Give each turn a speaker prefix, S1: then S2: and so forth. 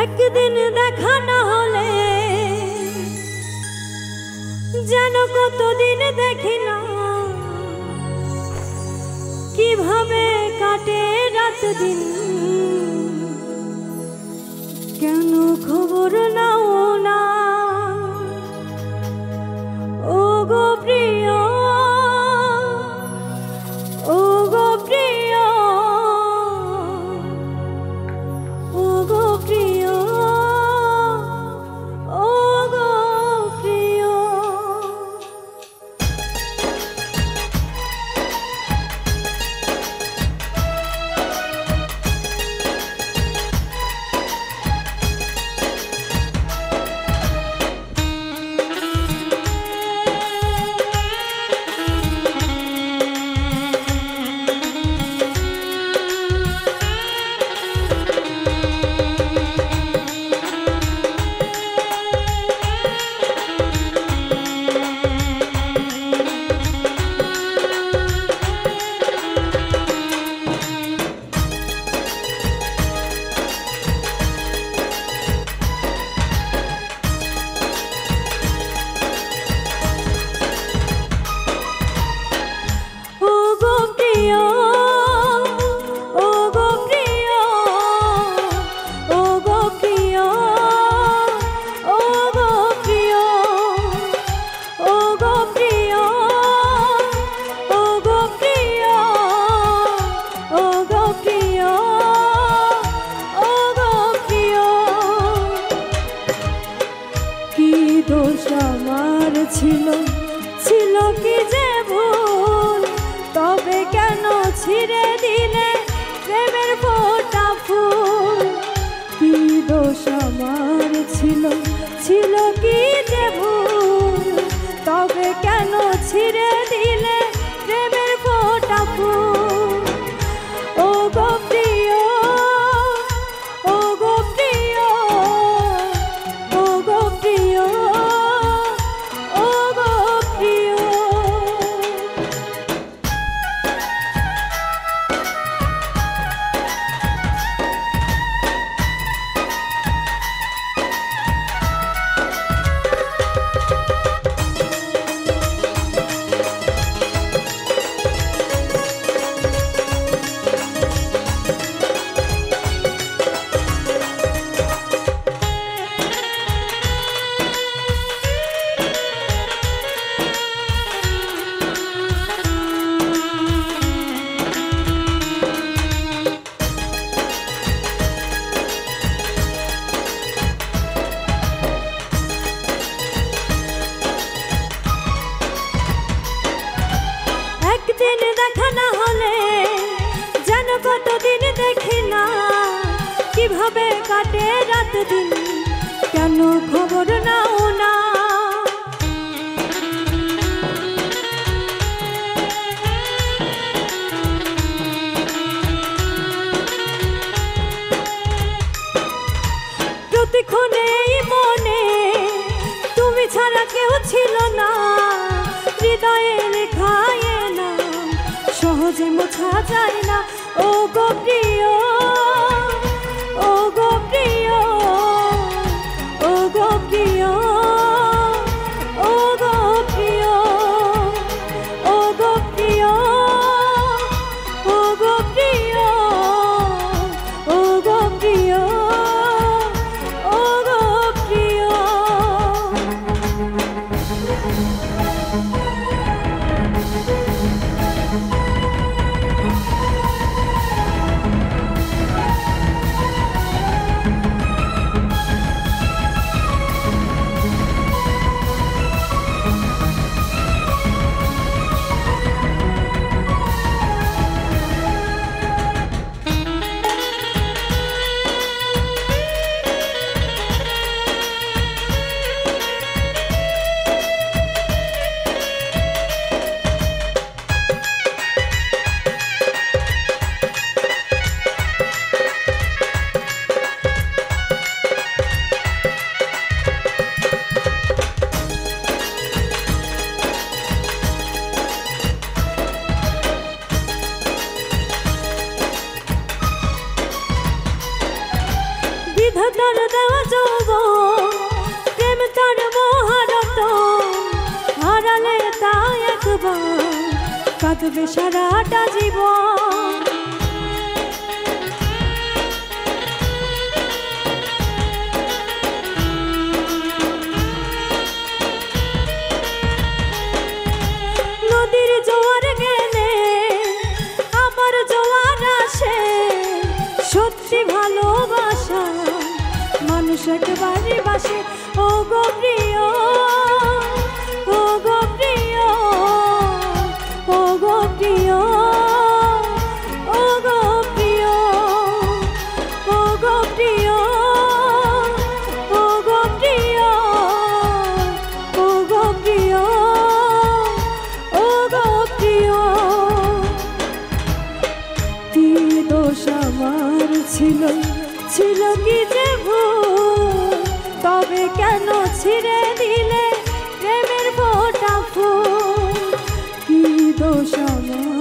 S1: একদিন দেখা না হলে যেন কতদিন দেখি না, কিভাবে কাটে রাত দিন, কেন খবর নাও না। ও গো প্রিয়, ও গো প্রিয়, ও গো প্রিয়, ও গো প্রিয়। দোষ আমার ছিল, ছিল কি যে ভুল, তবে কেন ছিঁড়ে দিলে প্রেমের ফোঁটা ফুল। কি দোষ আমার ছিল, ছিল কি যে ভুল, তবে কেন ছিঁড়ে দিলে প্রেমের ফোঁটা ফুল। ও গো প্রিয়, ও গো প্রিয়, ও গো প্রিয়, ও গো প্রিয়। একদিন দেখা না হলে যেন কতদিন দেখি না, কিভাবে কাটে রাত দিন, কেন খবর নাও না। প্রতিক্ষণে মনে তুমি ছাড়া কেউ ছিল না, হৃদয়ে লেখায় না, সহজে মোছা যায় না। ও গো প্রিয়, ও গো প্রিয়, ও গো প্রিয়, ও গো প্রিয়, ও গো প্রিয়, ও গো প্রিয়, ও গো প্রিয়, ও গো প্রিয়। তোর দেওয়া যৌবন, প্রেম তার মহারত, হারালে তা একবার কাঁদবে সারাটা জীবন। নদীর জোয়ার গেলে আমার জোয়ার আসে, সত্যি ভালোবাসা মানুষ একবারই বাসে। ও গো প্রিয়, ও গো প্রিয়, ও গো প্রিয়, ও গো প্রিয়, ও গো প্রিয়, ও গো প্রিয়, ও গো প্রিয়, ও গো প্রিয়। কি দোষ আমার ছিল, ছিল কি যে ভুল, তবে কেন ছিঁড়ে দিলে প্রেমের ফোঁটা ফুল। কি দোষ আমার